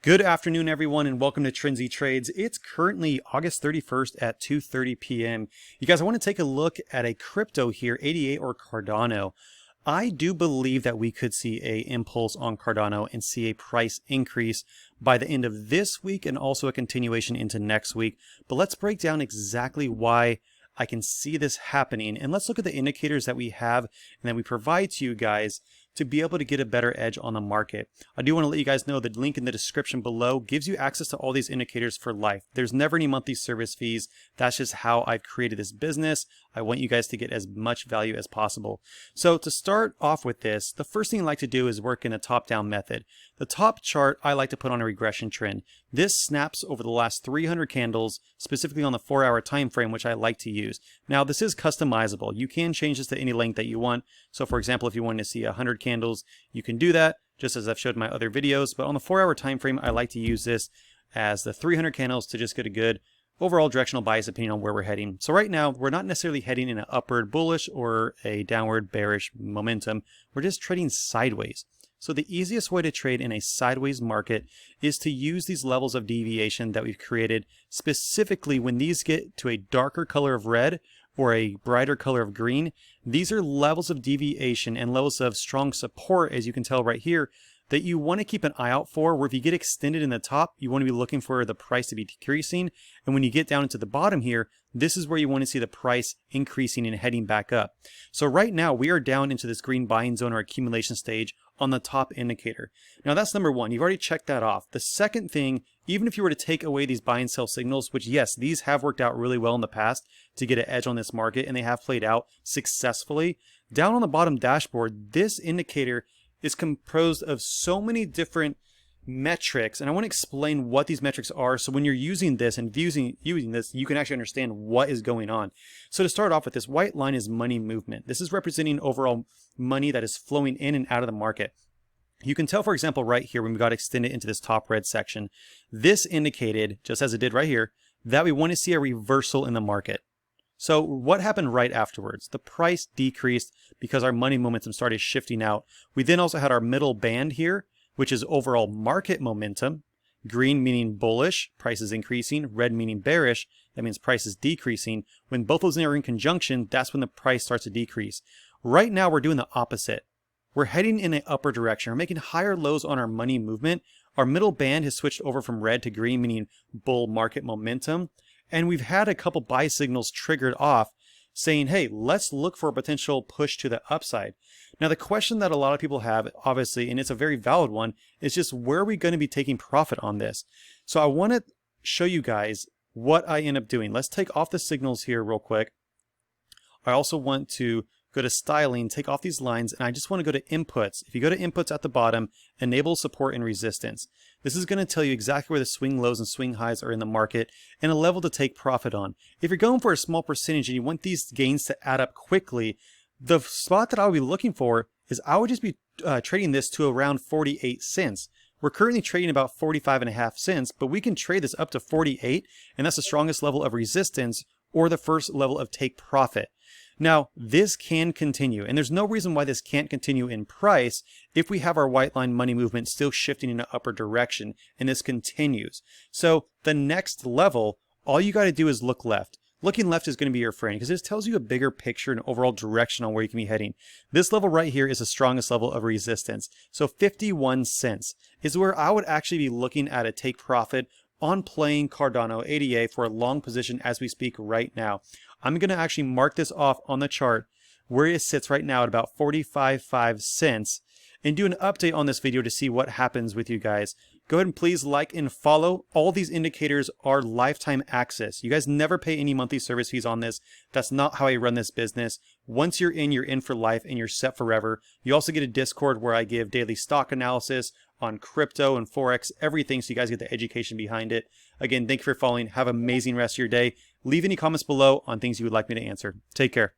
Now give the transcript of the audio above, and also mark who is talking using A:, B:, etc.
A: Good afternoon, everyone, and welcome to Trendsi Trades. It's currently August 31st at 2:30 p.m. You guys, I want to take a look at a crypto here, ADA or Cardano. I do believe that we could see a impulse on Cardano and see a price increase by the end of this week and also a continuation into next week. But let's break down exactly why I can see this happening, and let's look at the indicators that we have and that we provide to you guys to be able to get a better edge on the market. I do want to let you guys know the link in the description below gives you access to all these indicators for life. There's never any monthly service fees. That's just how I've created this business. I want you guys to get as much value as possible. So to start off with this, the first thing I like to do is work in a top-down method. The top chart I like to put on a regression trend. This snaps over the last 300 candles, specifically on the 4-hour time frame, which I like to use. Now this is customizable. You can change this to any length that you want. So for example, if you want to see 100 candles, you can do that, just as I've showed in my other videos. But on the 4-hour time frame, I like to use this as the 300 candles to just get a good overall directional bias opinion on where we're heading. So right now, we're not necessarily heading in an upward bullish or a downward bearish momentum. We're just trading sideways. So the easiest way to trade in a sideways market is to use these levels of deviation that we've created, specifically when these get to a darker color of red or a brighter color of green. These are levels of deviation and levels of strong support, as you can tell right here, that you want to keep an eye out for, where if you get extended in the top, you want to be looking for the price to be decreasing. And when you get down into the bottom here, this is where you want to see the price increasing and heading back up. So right now we are down into this green buying zone or accumulation stage on the top indicator. Now that's number one. You've already checked that off. The second thing, even if you were to take away these buy and sell signals, which yes, these have worked out really well in the past to get an edge on this market, and they have played out successfully. Down on the bottom dashboard, this indicator is composed of so many different metrics, and I want to explain what these metrics are, so when you're using this and using this, you can actually understand what is going on. So to start off with, this white line is money movement. This is representing overall money that is flowing in and out of the market. You can tell, for example, right here when we got extended into this top red section, this indicated, just as it did right here, that we want to see a reversal in the market. So what happened right afterwards? The price decreased because our money momentum started shifting out. We then also had our middle band here, which is overall market momentum. Green meaning bullish, price is increasing. Red meaning bearish, that means price is decreasing. When both those are in conjunction, that's when the price starts to decrease. Right now we're doing the opposite. We're heading in an upper direction. We're making higher lows on our money movement. Our middle band has switched over from red to green, meaning bull market momentum. And we've had a couple buy signals triggered off saying, hey, let's look for a potential push to the upside. Now, the question that a lot of people have, obviously, and it's a very valid one, is just where are we going to be taking profit on this? So I want to show you guys what I end up doing. Let's take off the signals here real quick. I also want to go to styling, take off these lines, and I just want to go to inputs. If you go to inputs at the bottom, enable support and resistance. This is going to tell you exactly where the swing lows and swing highs are in the market and a level to take profit on. If you're going for a small percentage and you want these gains to add up quickly, the spot that I would be looking for is I would just be trading this to around 48 cents. We're currently trading about 45.5 cents, but we can trade this up to 48, and that's the strongest level of resistance or the first level of take profit. Now, this can continue, and there's no reason why this can't continue in price if we have our white line money movement still shifting in an upper direction, and this continues. So the next level, all you got to do is look left. Looking left is going to be your friend because this tells you a bigger picture and overall direction on where you can be heading. This level right here is the strongest level of resistance. So 51 cents is where I would actually be looking at a take profit on playing Cardano ADA for a long position as we speak right now. I'm going to actually mark this off on the chart where it sits right now at about 45.5 cents and do an update on this video to see what happens with you guys. Go ahead and please like and follow. All these indicators are lifetime access. You guys never pay any monthly service fees on this. That's not how I run this business. Once you're in for life and you're set forever. You also get a Discord where I give daily stock analysis on crypto and Forex, everything, so you guys get the education behind it. Again, thank you for following. Have an amazing rest of your day. Leave any comments below on things you would like me to answer. Take care.